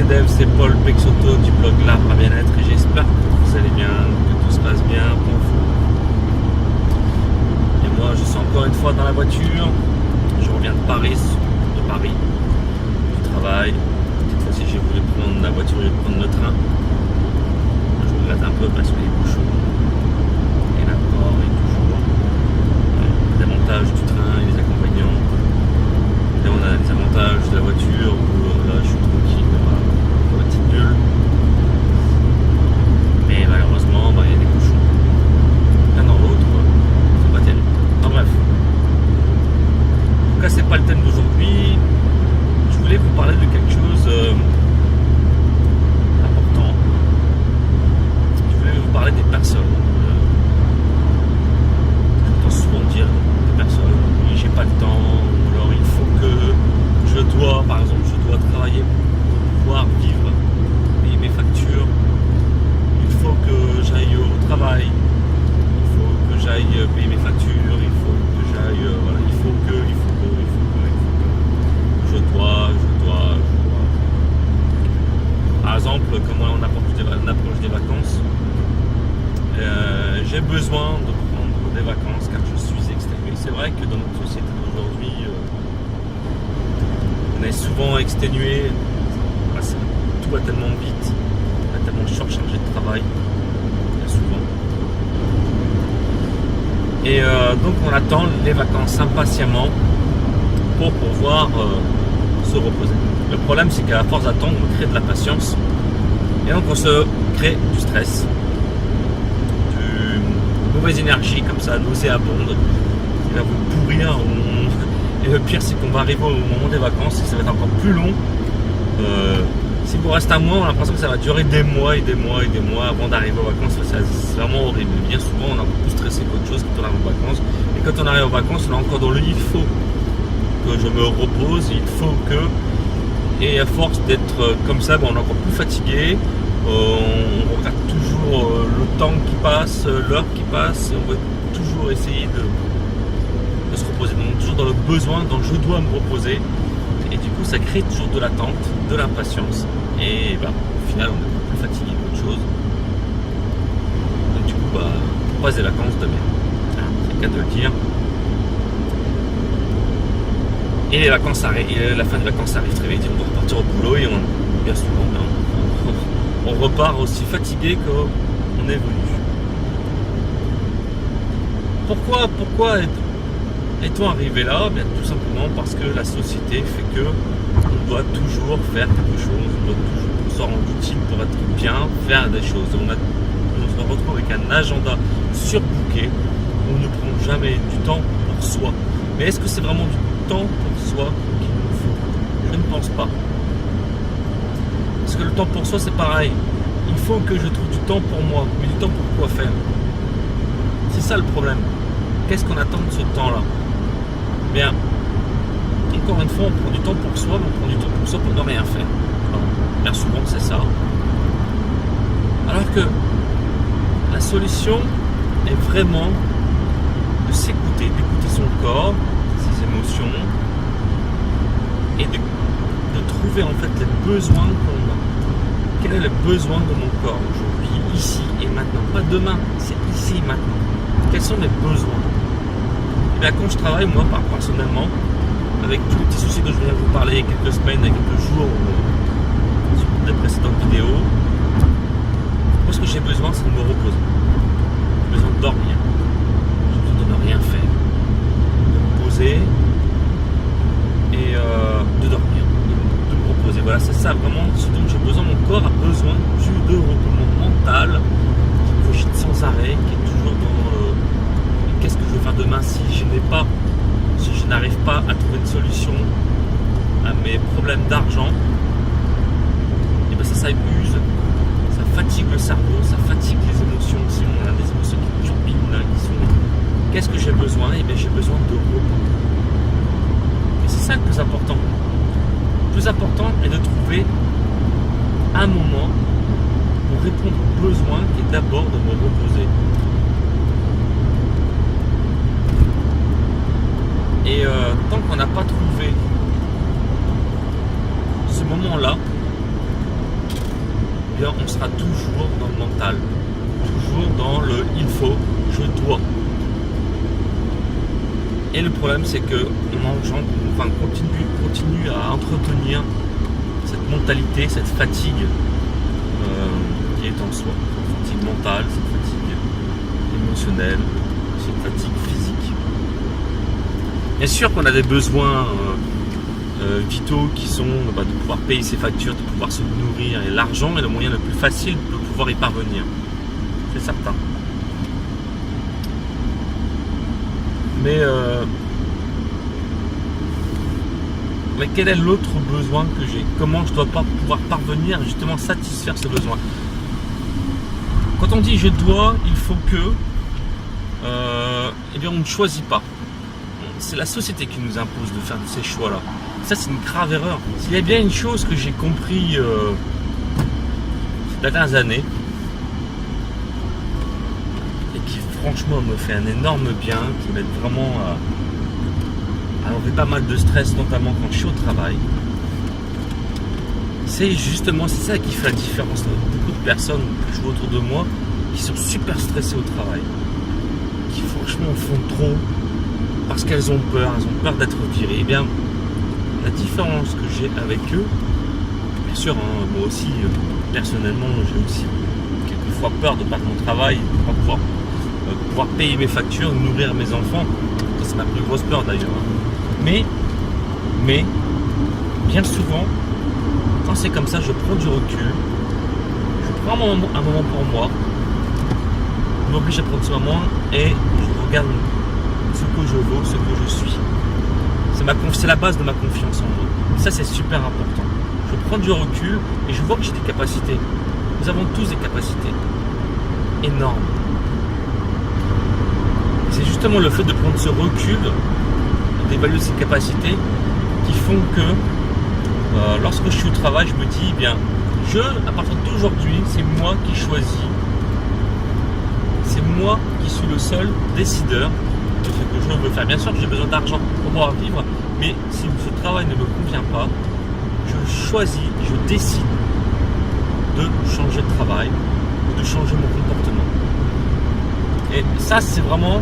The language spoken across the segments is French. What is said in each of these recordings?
Dev, c'est Paul Pexoto du blog L'Arbre à Bien-être et j'espère que vous allez bien, que tout se passe bien pour vous. Et moi, je suis encore une fois dans la voiture. Je reviens de Paris, du travail. Cette fois-ci, j'ai voulu prendre la voiture et prendre le train. Je regrette un peu parce que les bouchons et l'accord et toujours les avantages du train et les accompagnants. Et on a les avantages de la voiture où là, je suis tranquille dans la petite bulle. Mais malheureusement, il y a des bouchons. L'un dans l'autre, c'est pas terrible. Enfin bref. En tout cas, c'est pas le thème d'aujourd'hui. Je voulais vous parler de quelque chose d'important. Je voulais vous parler des personnes. J'entends souvent dire des personnes, oui, j'ai pas le temps, ou alors il faut que par exemple, je dois travailler pour pouvoir vivre, payer mes factures. Il faut que j'aille au travail. Il faut que j'aille payer mes factures. Il faut que j'aille, voilà, il faut que. Je dois. Par exemple, comme on approche des vacances, j'ai besoin de prendre des vacances car je suis exténué. C'est vrai que dans notre société d'aujourd'hui, on est souvent exténué. Tout va tellement vite, on est tellement surchargé de travail, bien souvent. Et donc on attend les vacances impatiemment pour pouvoir se reposer. Le problème, c'est qu'à force d'attendre, on crée de la patience. Et donc on se crée du stress, de mauvaise énergie comme ça, nauséabonde, qui va vous pourrir. Et le pire, c'est qu'on va arriver au moment des vacances et ça va être encore plus long. Si vous restez un mois, on a l'impression que ça va durer des mois avant d'arriver aux vacances. C'est vraiment horrible. Bien souvent, on est encore plus stressé qu'autre chose quand on arrive aux vacances. Et quand on arrive aux vacances, on est encore dans le il faut que je me repose, il faut que. Et à force d'être comme ça, on est encore plus fatigué. On regarde toujours le temps qui passe, l'heure qui passe. On va toujours essayer de se reposer. Donc toujours dans le besoin, dans le je dois me reposer. Et du coup, ça crée toujours de l'attente, de l'impatience. Et au final, on est plus fatigué qu'autre chose. Donc du coup, on passe des vacances demain. C'est le cas de le dire. Et les vacances arrivent, et la fin des vacances arrive très vite. Et on doit repartir au boulot et bien souvent, on repart aussi fatigué qu'on est venu. Pourquoi est-on arrivé là? Bien, tout simplement parce que la société fait que on doit toujours faire quelque chose, on doit toujours se rendre utile pour être bien, faire des choses. On se retrouve avec un agenda surbooké où on ne prend jamais du temps pour soi. Mais est-ce que c'est vraiment du temps pour soi qu'il nous faut? Je ne pense pas. Parce que le temps pour soi, c'est pareil. Il faut que je trouve du temps pour moi. Mais du temps pour quoi faire? C'est ça le problème. Qu'est-ce qu'on attend de ce temps-là? Bien, encore une fois, on prend du temps pour soi, mais on prend du temps pour soi pour ne rien faire. Alors, bien souvent, c'est ça. Alors que la solution est vraiment de s'écouter, d'écouter son corps, ses émotions, et de trouver en fait les besoins qu'on a. Quel est le besoin de mon corps aujourd'hui, ici et maintenant? Pas demain, c'est ici et maintenant. Quels sont mes besoins? Et bien quand je travaille, moi, personnellement, avec tous les petits soucis dont je viens de vous parler il y a quelques semaines, il y a quelques jours, sur des précédentes vidéos, moi ce que j'ai besoin, c'est de me reposer. J'ai besoin de dormir. J'ai besoin de ne rien faire. De me poser et de dormir. De me reposer. Voilà, c'est ça vraiment ce dont j'ai besoin. Mon corps a besoin de repos. Mon mental qui cogite sans arrêt, qui est toujours dans qu'est-ce que je vais faire demain si je n'arrive pas à trouver une solution à mes problèmes d'argent. Et bien ça use, ça fatigue le cerveau, ça fatigue les émotions. Si on a des émotions qui turbinent, là, qui sont qu'est-ce que j'ai besoin? Et bien j'ai besoin de repos. Et c'est ça le plus important. Le plus important est de trouver un moment pour répondre aux besoins qui est d'abord de me reposer. Et tant qu'on n'a pas trouvé ce moment-là, eh bien, on sera toujours dans le mental, toujours dans le il faut, je dois. Et le problème, c'est que continue à entretenir cette mentalité, cette fatigue qui est en soi, cette fatigue mentale, cette fatigue émotionnelle, cette fatigue physique. Bien sûr qu'on a des besoins vitaux qui sont de pouvoir payer ses factures, de pouvoir se nourrir, et l'argent est le moyen le plus facile de pouvoir y parvenir, c'est certain. Mais quel est l'autre besoin que j'ai? Comment je dois pas pouvoir parvenir à justement satisfaire ce besoin? Quand on dit je dois, il faut que, eh bien on ne choisit pas. C'est la société qui nous impose de faire ces choix-là. Ça, c'est une grave erreur. S'il y a bien une chose que j'ai compris ces dernières années, et qui franchement me fait un énorme bien, qui m'aide vraiment à enlever pas mal de stress, notamment quand je suis au travail, c'est ça qui fait la différence. Beaucoup de personnes que je vois autour de moi qui sont super stressées au travail, qui franchement font trop parce qu'elles ont peur d'être virées. Eh bien, la différence que j'ai avec eux, bien sûr, moi aussi, personnellement, j'ai aussi quelquefois peur de perdre mon travail, de ne pas pouvoir payer mes factures, nourrir mes enfants. Ça, c'est ma plus grosse peur d'ailleurs. Mais, bien souvent, quand c'est comme ça, je prends du recul, je prends un moment pour moi, je m'oblige à prendre ce moment et je regarde ce que je vaux, ce que je suis. C'est la base de ma confiance en moi. Et ça, c'est super important. Je prends du recul et je vois que j'ai des capacités. Nous avons tous des capacités énormes. Et c'est justement le fait de prendre ce recul, d'évaluer ces capacités, qui font que lorsque je suis au travail, je me dis, eh bien, à partir d'aujourd'hui, c'est moi qui choisis. C'est moi qui suis le seul décideur de ce que je veux faire. Bien sûr que j'ai besoin d'argent pour pouvoir vivre, mais si ce travail ne me convient pas, je choisis, je décide de changer de travail, de changer mon comportement. Et ça, c'est vraiment...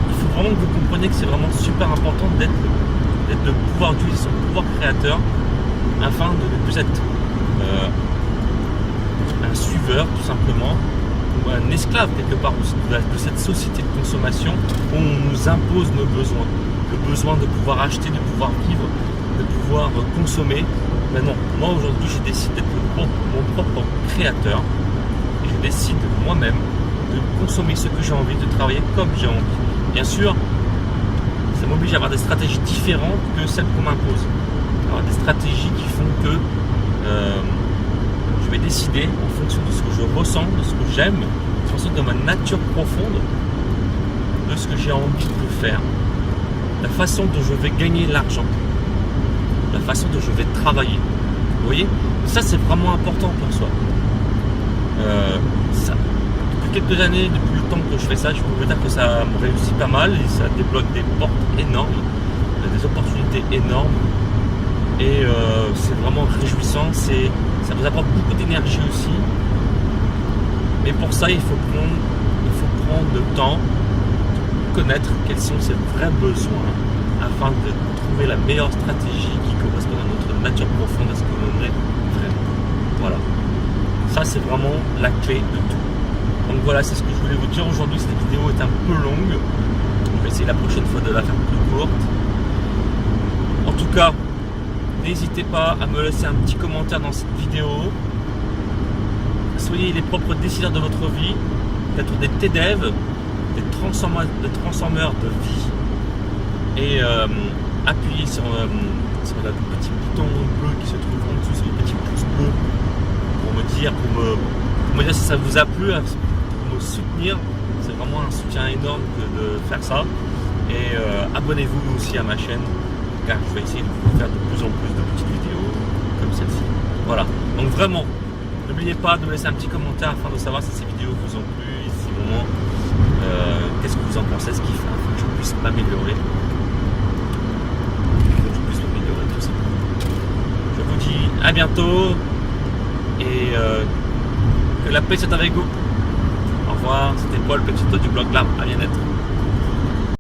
Il faut vraiment que vous compreniez que c'est vraiment super important de pouvoir utiliser son pouvoir créateur afin de ne plus être un suiveur, tout simplement, ou un esclave quelque part de cette société de consommation où on nous impose nos besoins. Le besoin de pouvoir acheter, de pouvoir vivre, de pouvoir consommer. Mais non, moi aujourd'hui je décide d'être mon propre créateur et je décide moi-même de consommer ce que j'ai envie, de travailler comme j'ai envie. Bien sûr, ça m'oblige à avoir des stratégies différentes que celles qu'on m'impose. Alors des stratégies qui font que je vais décider en fonction de ce que je ressens, de ce que j'aime, en fonction de ma nature profonde, de ce que j'ai envie de faire, la façon dont je vais gagner l'argent, la façon dont je vais travailler. Vous voyez, ça c'est vraiment important pour soi. Depuis quelques années, depuis le temps que je fais ça, je peux dire que ça me réussit pas mal et ça débloque des portes énormes, des opportunités énormes. Et c'est vraiment réjouissant, ça vous apporte beaucoup d'énergie aussi. Mais pour ça, il faut prendre le temps de connaître quels sont ses vrais besoins afin de trouver la meilleure stratégie qui correspond à notre nature profonde, à ce que l'on est vraiment. Voilà. Ça, c'est vraiment la clé de tout. Donc voilà, c'est ce que je voulais vous dire aujourd'hui. Cette vidéo est un peu longue. Je vais essayer la prochaine fois de la faire plus courte. En tout cas, n'hésitez pas à me laisser un petit commentaire dans cette vidéo. Soyez les propres décideurs de votre vie, d'être des TDEV, des transformeurs de vie. Et appuyez sur le petit bouton bleu qui se trouve en dessous, sur le petit pouce bleu, pour me dire si ça vous a plu, pour me soutenir. C'est vraiment un soutien énorme de faire ça. Et abonnez-vous aussi à ma chaîne, car je vais essayer de vous faire de plus en plus de petites vidéos comme celle-ci. Voilà, donc vraiment, n'oubliez pas de me laisser un petit commentaire afin de savoir si ces vidéos vous ont plu et si vraiment, qu'est-ce que vous en pensez, ce qu'il faut que je puisse m'améliorer. Tout simplement. Je vous dis à bientôt, et que la paix soit avec vous. Au revoir, c'était Paul Petito du blog L'Arbre à bien-être.